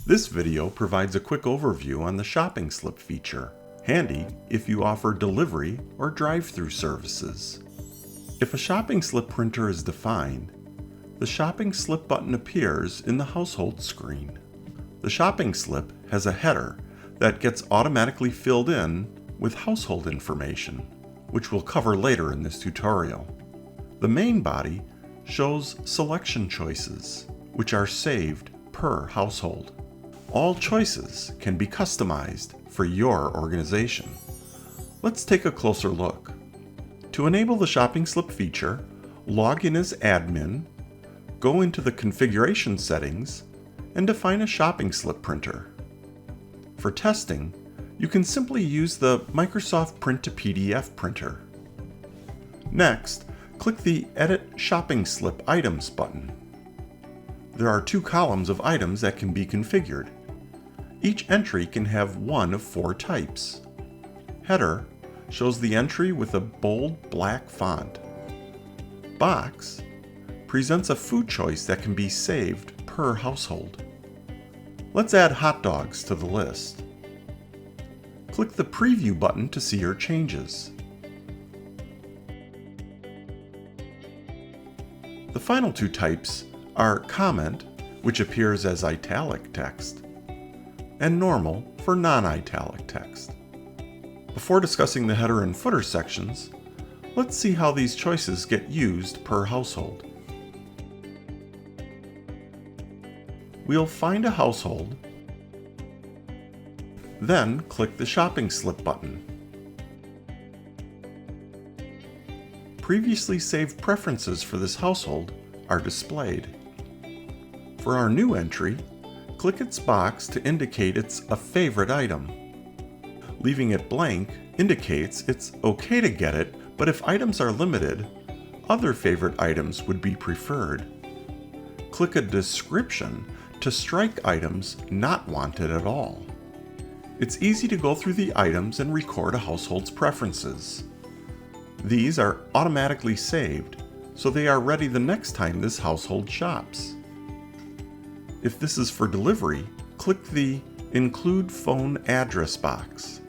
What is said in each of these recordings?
This video provides a quick overview on the shopping slip feature, handy if you offer delivery or drive-through services. If a shopping slip printer is defined, the shopping slip button appears in the household screen. The shopping slip has a header that gets automatically filled in with household information, which we'll cover later in this tutorial. The main body shows selection choices, which are saved per household. All choices can be customized for your organization. Let's take a closer look. To enable the shopping slip feature, log in as admin, go into the configuration settings, and define a shopping slip printer. For testing, you can simply use the Microsoft Print to PDF printer. Next, click the Edit Shopping Slip Items button. There are 2 columns of items that can be configured. Each entry can have one of 4 types. Header shows the entry with a bold black font. Box presents a food choice that can be saved per household. Let's add hot dogs to the list. Click the Preview button to see your changes. The final 2 types are Comment, which appears as italic text, and Normal for non-italic text. Before discussing the header and footer sections, let's see how these choices get used per household. We'll find a household, then click the shopping slip button. Previously saved preferences for this household are displayed. For our new entry, click its box to indicate it's a favorite item. Leaving it blank indicates it's okay to get it, but if items are limited, other favorite items would be preferred. Click a description to strike items not wanted at all. It's easy to go through the items and record a household's preferences. These are automatically saved, so they are ready the next time this household shops. If this is for delivery, click the Include Phone Address box.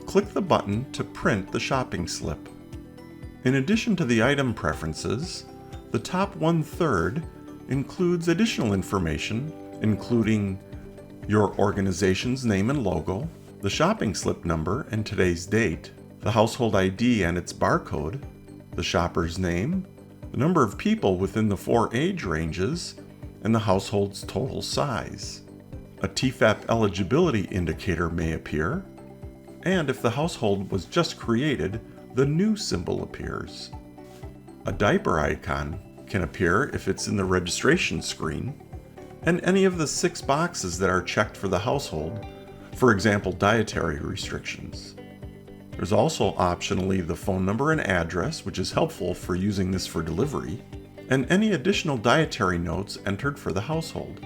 Click the button to print the shopping slip. In addition to the item preferences, the top 1/3 includes additional information, including your organization's name and logo, the shopping slip number and today's date, the household ID and its barcode, the shopper's name, the number of people within the 4 age ranges, and the household's total size. A TFAP eligibility indicator may appear, and if the household was just created, the new symbol appears. A diaper icon can appear if it's in the registration screen, and any of the 6 boxes that are checked for the household, for example, dietary restrictions. There's also optionally the phone number and address, which is helpful for using this for delivery, and any additional dietary notes entered for the household.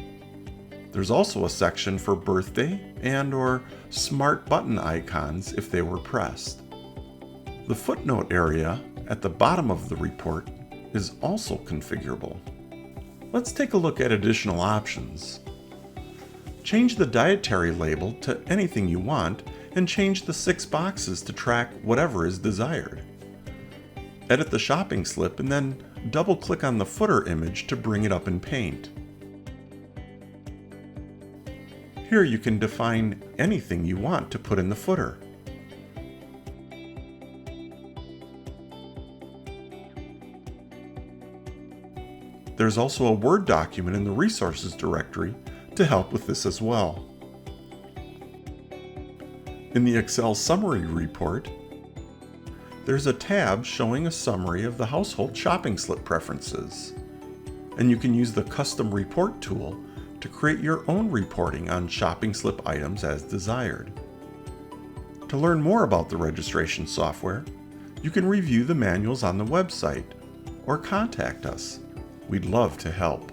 There's also a section for birthday and/or smart button icons if they were pressed. The footnote area at the bottom of the report is also configurable. Let's take a look at additional options. Change the dietary label to anything you want and change the 6 boxes to track whatever is desired. Edit the shopping slip and then double-click on the footer image to bring it up in Paint. Here you can define anything you want to put in the footer. There's also a Word document in the Resources directory to help with this as well. In the Excel Summary report, there's a tab showing a summary of the household shopping slip preferences, and you can use the Custom Report tool to create your own reporting on shopping slip items as desired. To learn more about the registration software, you can review the manuals on the website or contact us. We'd love to help.